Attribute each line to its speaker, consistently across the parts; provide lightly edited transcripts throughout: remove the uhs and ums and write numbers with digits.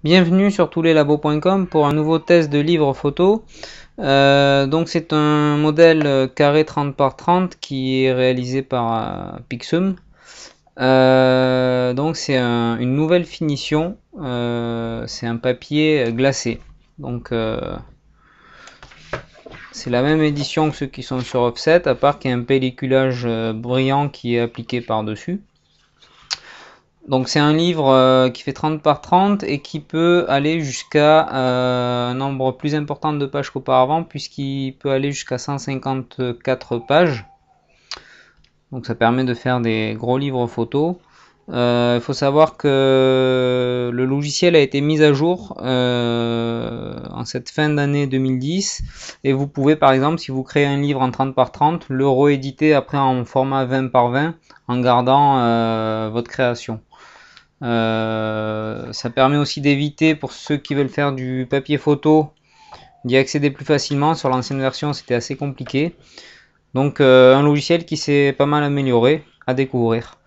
Speaker 1: Bienvenue sur touslesLabos.com pour un nouveau test de livre photo. Donc c'est un modèle carré 30 par 30 qui est réalisé par Pixum. Donc c'est une nouvelle finition, c'est un papier glacé. Donc c'est la même édition que ceux qui sont sur offset, à part qu'il y a un pelliculage brillant qui est appliqué par-dessus. Donc c'est un livre qui fait 30 par 30 et qui peut aller jusqu'à un nombre plus important de pages qu'auparavant, puisqu'il peut aller jusqu'à 154 pages. Donc ça permet de faire des gros livres photos. Il faut savoir que le logiciel a été mis à jour en cette fin d'année 2010 et vous pouvez par exemple, si vous créez un livre en 30 par 30, le rééditer après en format 20 par 20 en gardant votre création. Ça permet aussi d'éviter, pour ceux qui veulent faire du papier photo, d'y accéder plus facilement. Sur l'ancienne version c'était assez compliqué, donc un logiciel qui s'est pas mal amélioré à découvrir.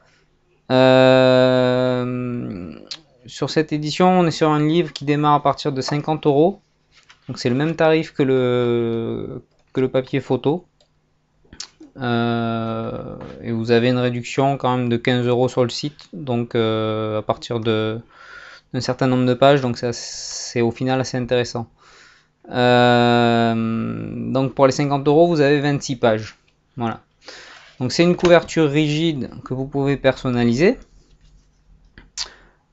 Speaker 1: Sur cette édition on est sur un livre qui démarre à partir de 50 €, donc c'est le même tarif que le papier photo. Et vous avez une réduction quand même de 15 € sur le site, donc à partir d'un certain nombre de pages, donc c'est au final assez intéressant. Donc pour les 50 € vous avez 26 pages. Voilà. Donc c'est une couverture rigide que vous pouvez personnaliser.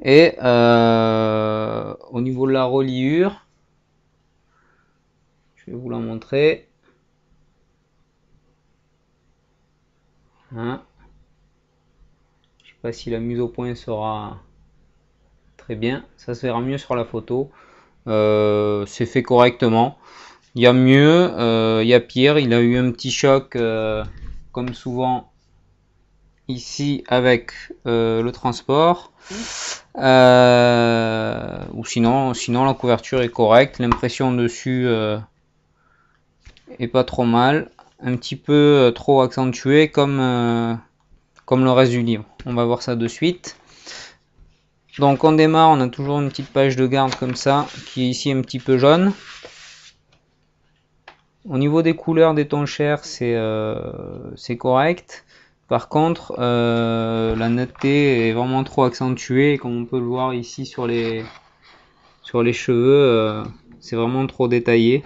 Speaker 1: Et au niveau de la reliure, je vais vous la montrer. Hein. Je sais pas si la mise au point sera très bien, ça se verra mieux sur la photo. C'est fait correctement. Il y a mieux, il y a pire. Il a eu un petit choc comme souvent ici avec le transport. Ou sinon la couverture est correcte. L'impression dessus est pas trop mal. Un petit peu trop accentué comme le reste du livre. On va voir ça de suite. Donc on démarre, on a toujours une petite page de garde comme ça, qui est ici un petit peu jaune. Au niveau des couleurs des tons chers, c'est correct. Par contre, la netteté est vraiment trop accentuée, comme on peut le voir ici sur les cheveux, c'est vraiment trop détaillé.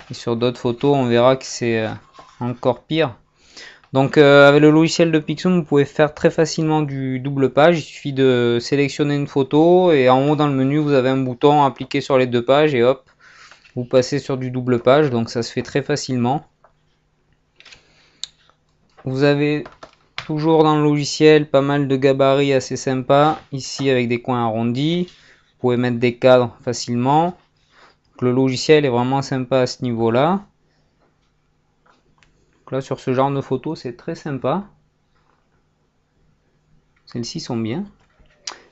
Speaker 1: Et sur d'autres photos, on verra que c'est encore pire. Donc avec le logiciel de Pixum, vous pouvez faire très facilement du double page. Il suffit de sélectionner une photo et en haut dans le menu, vous avez un bouton appliqué sur les deux pages et hop, vous passez sur du double page. Donc ça se fait très facilement. Vous avez toujours dans le logiciel pas mal de gabarits assez sympas. Ici avec des coins arrondis. Vous pouvez mettre des cadres facilement. Donc, le logiciel est vraiment sympa à ce niveau-là. Là sur ce genre de photos c'est très sympa. Celles-ci sont bien.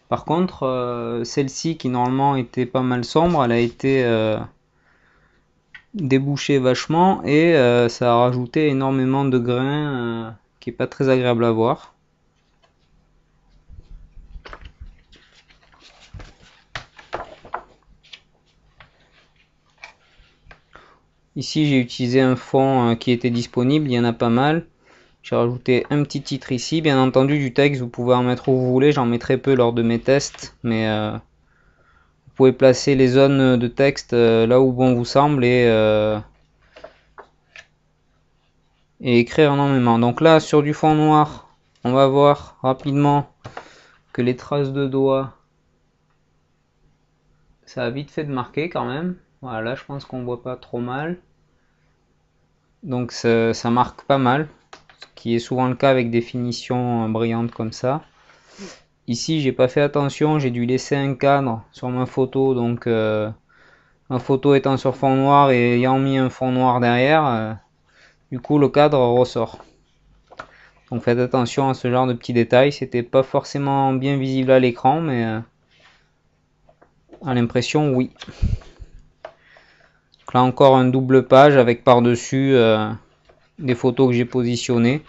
Speaker 1: Par contre celle-ci qui normalement était pas mal sombre, elle a été débouchée vachement et ça a rajouté énormément de grains qui est pas très agréable à voir. Ici j'ai utilisé un fond qui était disponible, il y en a pas mal. J'ai rajouté un petit titre ici, bien entendu du texte vous pouvez en mettre où vous voulez, j'en mets très peu lors de mes tests, mais vous pouvez placer les zones de texte là où bon vous semble et écrire énormément. Donc là sur du fond noir, on va voir rapidement que les traces de doigts, ça a vite fait de marquer quand même. Voilà, là je pense qu'on voit pas trop mal. Donc ça marque pas mal, ce qui est souvent le cas avec des finitions brillantes comme ça. Ici j'ai pas fait attention, j'ai dû laisser un cadre sur ma photo, donc ma photo étant sur fond noir et ayant mis un fond noir derrière, du coup le cadre ressort. Donc faites attention à ce genre de petits détails, c'était pas forcément bien visible à l'écran, mais à l'impression oui. Donc là encore un double page avec par dessus des photos que j'ai positionnées.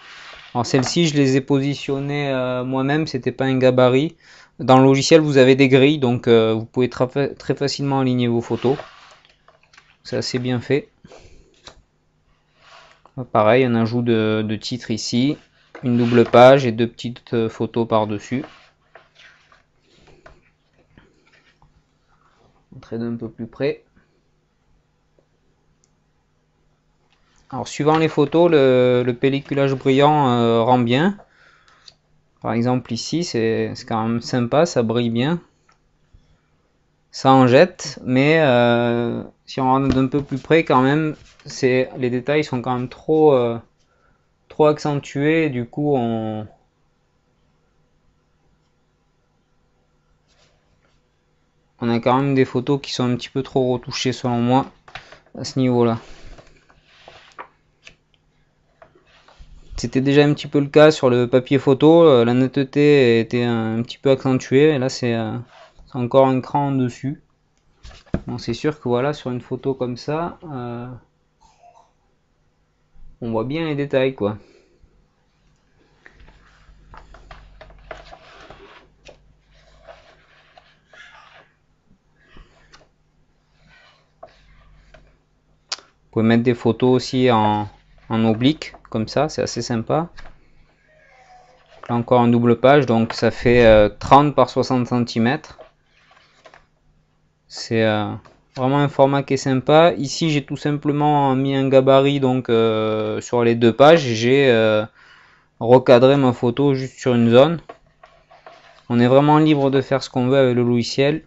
Speaker 1: Alors celles-ci, je les ai positionnées moi-même, c'était pas un gabarit. Dans le logiciel, vous avez des grilles, donc vous pouvez très facilement aligner vos photos. C'est assez bien fait. Pareil, un ajout de titre ici, une double page et deux petites photos par-dessus. Montrer d'un peu plus près. Alors suivant les photos, le pelliculage brillant rend bien. Par exemple ici, c'est quand même sympa, ça brille bien. Ça en jette, mais si on regarde d'un peu plus près quand même, les détails sont quand même trop accentués. Du coup, on a quand même des photos qui sont un petit peu trop retouchées selon moi à ce niveau-là. C'était déjà un petit peu le cas sur le papier photo, la netteté était un petit peu accentuée, et là c'est encore un cran en dessus. Bon, c'est sûr que voilà, sur une photo comme ça, on voit bien les détails quoi. Vous pouvez mettre des photos aussi en oblique, comme ça, c'est assez sympa. Là encore une double page, donc ça fait 30 par 60 cm. C'est vraiment un format qui est sympa. Ici j'ai tout simplement mis un gabarit donc sur les deux pages. J'ai recadré ma photo juste sur une zone. On est vraiment libre de faire ce qu'on veut avec le logiciel.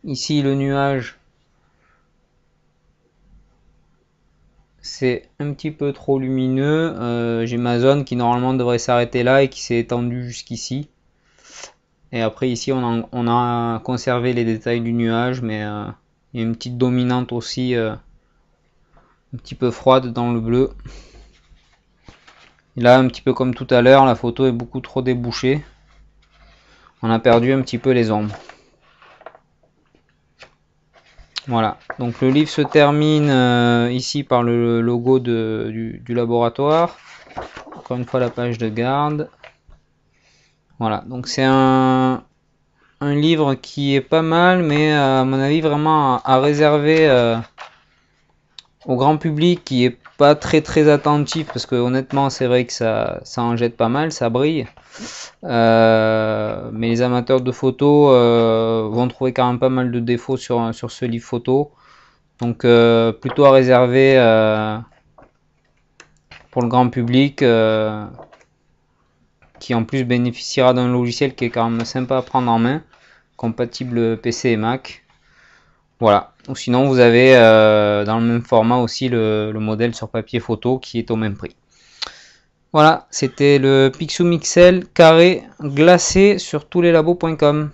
Speaker 1: Ici le nuage, c'est un petit peu trop lumineux. J'ai ma zone qui normalement devrait s'arrêter là et qui s'est étendue jusqu'ici. Et après ici on a conservé les détails du nuage, mais il y a une petite dominante aussi un petit peu froide dans le bleu. Et là, un petit peu comme tout à l'heure, la photo est beaucoup trop débouchée. On a perdu un petit peu les ombres. Voilà, donc le livre se termine ici par le logo du laboratoire. Encore une fois la page de garde. Voilà, donc c'est un livre qui est pas mal, mais à mon avis vraiment à réserver au grand public qui est pas très attentif, parce que honnêtement c'est vrai que ça en jette pas mal, ça brille. Mais les amateurs de photos vont trouver quand même pas mal de défauts sur ce livre photo. Donc plutôt à réserver pour le grand public qui en plus bénéficiera d'un logiciel qui est quand même sympa à prendre en main, compatible PC et Mac. Voilà. Ou sinon vous avez dans le même format aussi le modèle sur papier photo qui est au même prix. Voilà, c'était le Pixumixel carré glacé sur touslelabos.com.